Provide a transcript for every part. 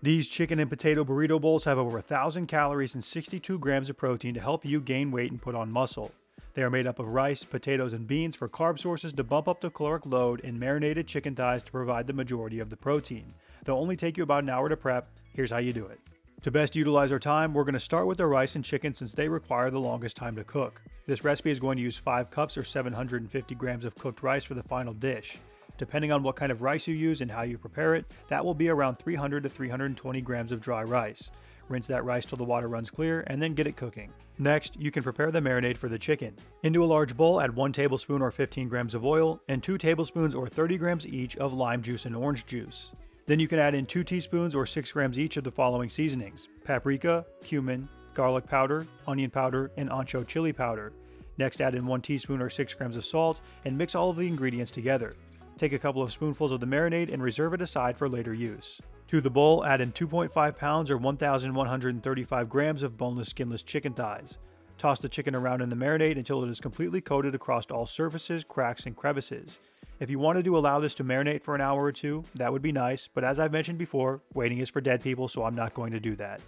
These chicken and potato burrito bowls have over 1,000 calories and 62 grams of protein to help you gain weight and put on muscle. They are made up of rice, potatoes, and beans for carb sources to bump up the caloric load, and marinated chicken thighs to provide the majority of the protein. They'll only take you about an hour to prep. Here's how you do it. To best utilize our time, we're going to start with the rice and chicken since they require the longest time to cook. This recipe is going to use 5 cups or 750 grams of cooked rice for the final dish. Depending on what kind of rice you use and how you prepare it, that will be around 300 to 320 grams of dry rice. Rinse that rice till the water runs clear and then get it cooking. Next, you can prepare the marinade for the chicken. Into a large bowl, add 1 tablespoon or 15 grams of oil and 2 tablespoons or 30 grams each of lime juice and orange juice. Then you can add in 2 teaspoons or 6 grams each of the following seasonings: paprika, cumin, garlic powder, onion powder, and ancho chili powder. Next, add in 1 teaspoon or 6 grams of salt and mix all of the ingredients together. Take a couple of spoonfuls of the marinade and reserve it aside for later use. To the bowl, add in 2.5 pounds or 1,135 grams of boneless, skinless chicken thighs. Toss the chicken around in the marinade until it is completely coated across all surfaces, cracks, and crevices. If you wanted to allow this to marinate for an hour or two, that would be nice, but as I've mentioned before, waiting is for dead people, so I'm not going to do that.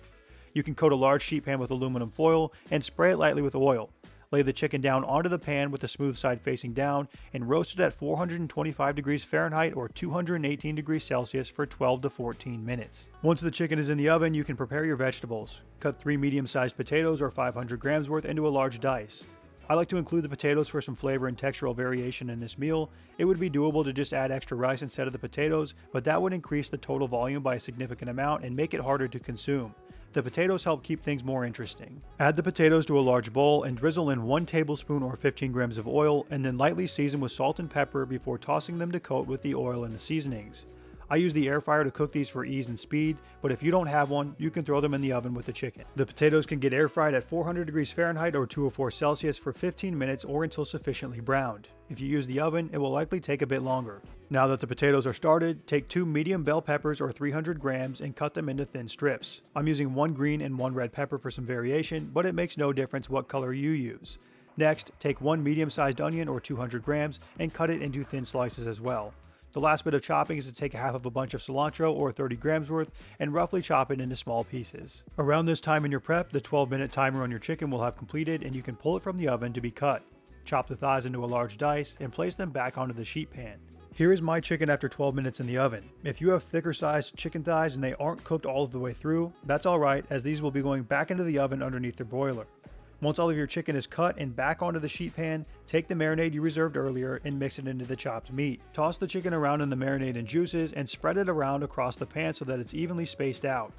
You can coat a large sheet pan with aluminum foil and spray it lightly with oil. Lay the chicken down onto the pan with the smooth side facing down and roast it at 425 degrees Fahrenheit or 218 degrees Celsius for 12 to 14 minutes. Once the chicken is in the oven, you can prepare your vegetables. Cut 3 medium-sized potatoes or 500 grams worth into a large dice. I like to include the potatoes for some flavor and textural variation in this meal. It would be doable to just add extra rice instead of the potatoes, but that would increase the total volume by a significant amount and make it harder to consume. The potatoes help keep things more interesting. Add the potatoes to a large bowl and drizzle in 1 tablespoon or 15 grams of oil and then lightly season with salt and pepper before tossing them to coat with the oil and the seasonings. I use the air fryer to cook these for ease and speed, but if you don't have one, you can throw them in the oven with the chicken. The potatoes can get air fried at 400 degrees Fahrenheit or 204 Celsius for 15 minutes or until sufficiently browned. If you use the oven, it will likely take a bit longer. Now that the potatoes are started, take 2 medium bell peppers or 300 grams and cut them into thin strips. I'm using 1 green and 1 red pepper for some variation, but it makes no difference what color you use. Next, take 1 medium-sized onion or 200 grams and cut it into thin slices as well. The last bit of chopping is to take half of a bunch of cilantro or 30 grams worth and roughly chop it into small pieces. Around this time in your prep, the 12-minute timer on your chicken will have completed and you can pull it from the oven to be cut. Chop the thighs into a large dice and place them back onto the sheet pan. Here is my chicken after 12 minutes in the oven. If you have thicker sized chicken thighs and they aren't cooked all of the way through, that's alright, as these will be going back into the oven underneath the broiler. Once all of your chicken is cut and back onto the sheet pan, take the marinade you reserved earlier and mix it into the chopped meat. Toss the chicken around in the marinade and juices and spread it around across the pan so that it's evenly spaced out.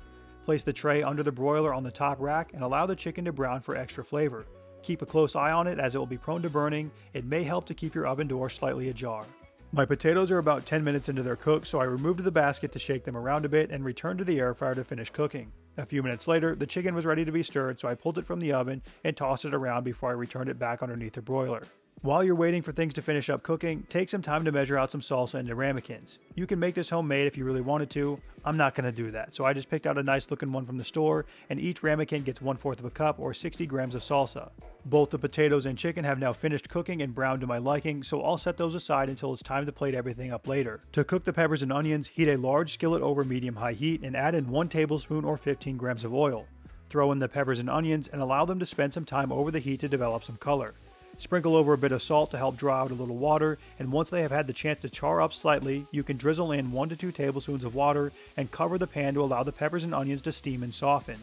Place the tray under the broiler on the top rack and allow the chicken to brown for extra flavor. Keep a close eye on it as it will be prone to burning. It may help to keep your oven door slightly ajar. My potatoes are about 10 minutes into their cook, so I removed the basket to shake them around a bit and returned to the air fryer to finish cooking. A few minutes later, the chicken was ready to be stirred, so I pulled it from the oven and tossed it around before I returned it back underneath the broiler. While you're waiting for things to finish up cooking, take some time to measure out some salsa into ramekins. You can make this homemade if you really wanted to. I'm not going to do that, so I just picked out a nice looking one from the store, and each ramekin gets 1/4 of a cup or 60 grams of salsa. Both the potatoes and chicken have now finished cooking and browned to my liking, so I'll set those aside until it's time to plate everything up later. To cook the peppers and onions, heat a large skillet over medium-high heat and add in 1 tablespoon or 15 grams of oil. Throw in the peppers and onions and allow them to spend some time over the heat to develop some color. Sprinkle over a bit of salt to help draw out a little water, and once they have had the chance to char up slightly, you can drizzle in 1 to 2 tablespoons of water and cover the pan to allow the peppers and onions to steam and soften.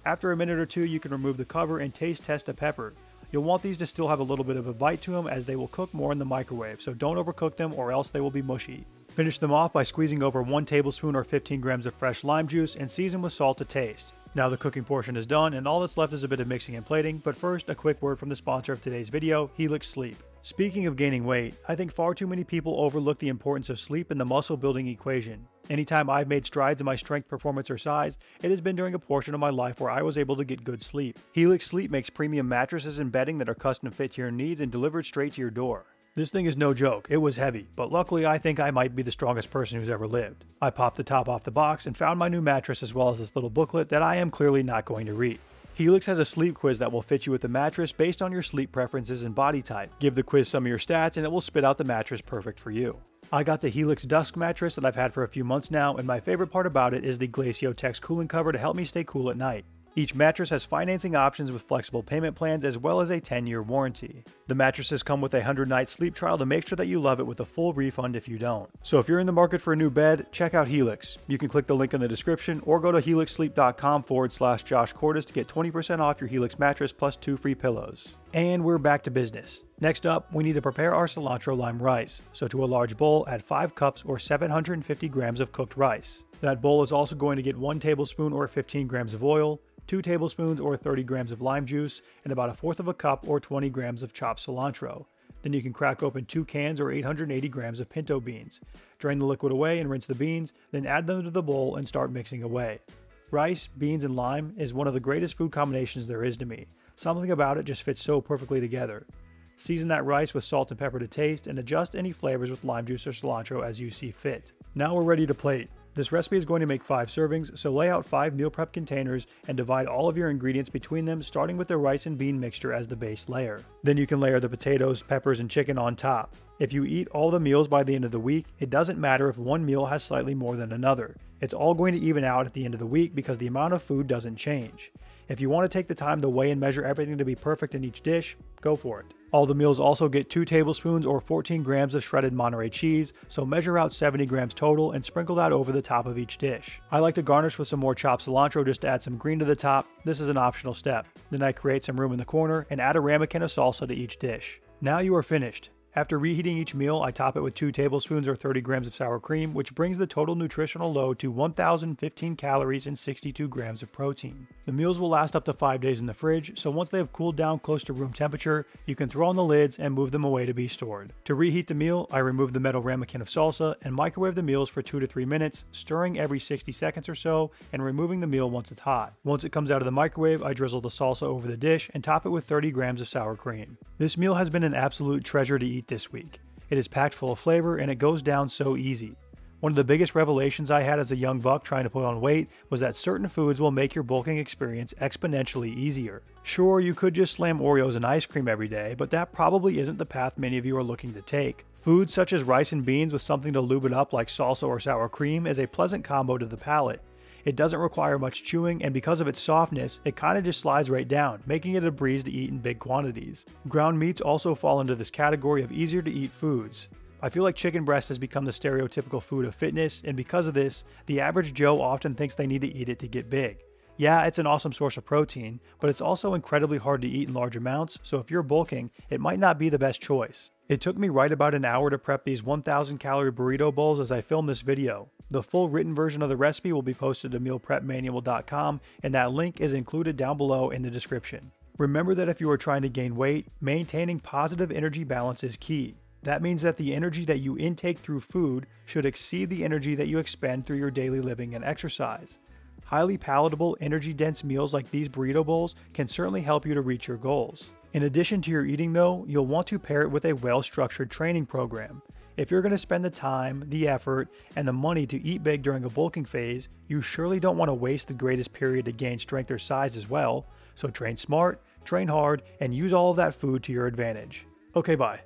After a minute or two, you can remove the cover and taste test a pepper. You'll want these to still have a little bit of a bite to them as they will cook more in the microwave, so don't overcook them or else they will be mushy. Finish them off by squeezing over 1 tablespoon or 15 grams of fresh lime juice and season with salt to taste. Now the cooking portion is done and all that's left is a bit of mixing and plating, but first a quick word from the sponsor of today's video, Helix Sleep. Speaking of gaining weight, I think far too many people overlook the importance of sleep in the muscle building equation. Anytime I've made strides in my strength, performance, or size, it has been during a portion of my life where I was able to get good sleep. Helix Sleep makes premium mattresses and bedding that are custom fit to your needs and delivered straight to your door. This thing is no joke, it was heavy, but luckily I think I might be the strongest person who's ever lived. I popped the top off the box and found my new mattress as well as this little booklet that I am clearly not going to read. Helix has a sleep quiz that will fit you with the mattress based on your sleep preferences and body type. Give the quiz some of your stats and it will spit out the mattress perfect for you. I got the Helix Dusk mattress that I've had for a few months now, and my favorite part about it is the Glacio-Tex cooling cover to help me stay cool at night. Each mattress has financing options with flexible payment plans as well as a 10-year warranty. The mattresses come with a 100-night sleep trial to make sure that you love it with a full refund if you don't. So if you're in the market for a new bed, check out Helix. You can click the link in the description or go to helixsleep.com/Josh Cordes to get 20% off your Helix mattress plus 2 free pillows. And we're back to business. Next up, we need to prepare our cilantro lime rice. So to a large bowl, add 5 cups or 750 grams of cooked rice. That bowl is also going to get 1 tablespoon or 15 grams of oil, 2 tablespoons or 30 grams of lime juice, and about 1/4 cup or 20 grams of chopped cilantro. Then you can crack open 2 cans or 880 grams of pinto beans. Drain the liquid away and rinse the beans, then add them to the bowl and start mixing away. Rice, beans, and lime is one of the greatest food combinations there is to me. Something about it just fits so perfectly together. Season that rice with salt and pepper to taste and adjust any flavors with lime juice or cilantro as you see fit. Now we're ready to plate. This recipe is going to make 5 servings, so lay out 5 meal prep containers and divide all of your ingredients between them, starting with the rice and bean mixture as the base layer. Then you can layer the potatoes, peppers, and chicken on top. If you eat all the meals by the end of the week, it doesn't matter if one meal has slightly more than another. It's all going to even out at the end of the week because the amount of food doesn't change. If you want to take the time to weigh and measure everything to be perfect in each dish, go for it. All the meals also get 2 tablespoons or 14 grams of shredded Monterrey cheese, so measure out 70 grams total and sprinkle that over the top of each dish. I like to garnish with some more chopped cilantro just to add some green to the top. This is an optional step. Then I create some room in the corner and add a ramekin of salsa to each dish. Now you are finished. After reheating each meal, I top it with 2 tablespoons or 30 grams of sour cream, which brings the total nutritional load to 1,015 calories and 62 grams of protein. The meals will last up to 5 days in the fridge, so once they have cooled down close to room temperature, you can throw on the lids and move them away to be stored. To reheat the meal, I remove the metal ramekin of salsa and microwave the meals for 2 to 3 minutes, stirring every 60 seconds or so and removing the meal once it's hot. Once it comes out of the microwave, I drizzle the salsa over the dish and top it with 30 grams of sour cream. This meal has been an absolute treasure to eat this week. It is packed full of flavor and it goes down so easy. One of the biggest revelations I had as a young buck trying to put on weight was that certain foods will make your bulking experience exponentially easier. Sure, you could just slam Oreos and ice cream every day, but that probably isn't the path many of you are looking to take. Foods such as rice and beans with something to lube it up like salsa or sour cream is a pleasant combo to the palate. It doesn't require much chewing, and because of its softness, it kinda just slides right down, making it a breeze to eat in big quantities. Ground meats also fall into this category of easier to eat foods. I feel like chicken breast has become the stereotypical food of fitness, and because of this, the average Joe often thinks they need to eat it to get big. Yeah, it's an awesome source of protein, but it's also incredibly hard to eat in large amounts, so if you're bulking, it might not be the best choice. It took me right about an hour to prep these 1,000 calorie burrito bowls as I filmed this video. The full written version of the recipe will be posted to mealprepmanual.com, and that link is included down below in the description. Remember that if you are trying to gain weight, maintaining positive energy balance is key. That means that the energy that you intake through food should exceed the energy that you expend through your daily living and exercise. Highly palatable, energy-dense meals like these burrito bowls can certainly help you to reach your goals. In addition to your eating though, you'll want to pair it with a well-structured training program. If you're going to spend the time, the effort, and the money to eat big during a bulking phase, you surely don't want to waste the greatest period to gain strength or size as well. So train smart, train hard, and use all of that food to your advantage. Okay, bye.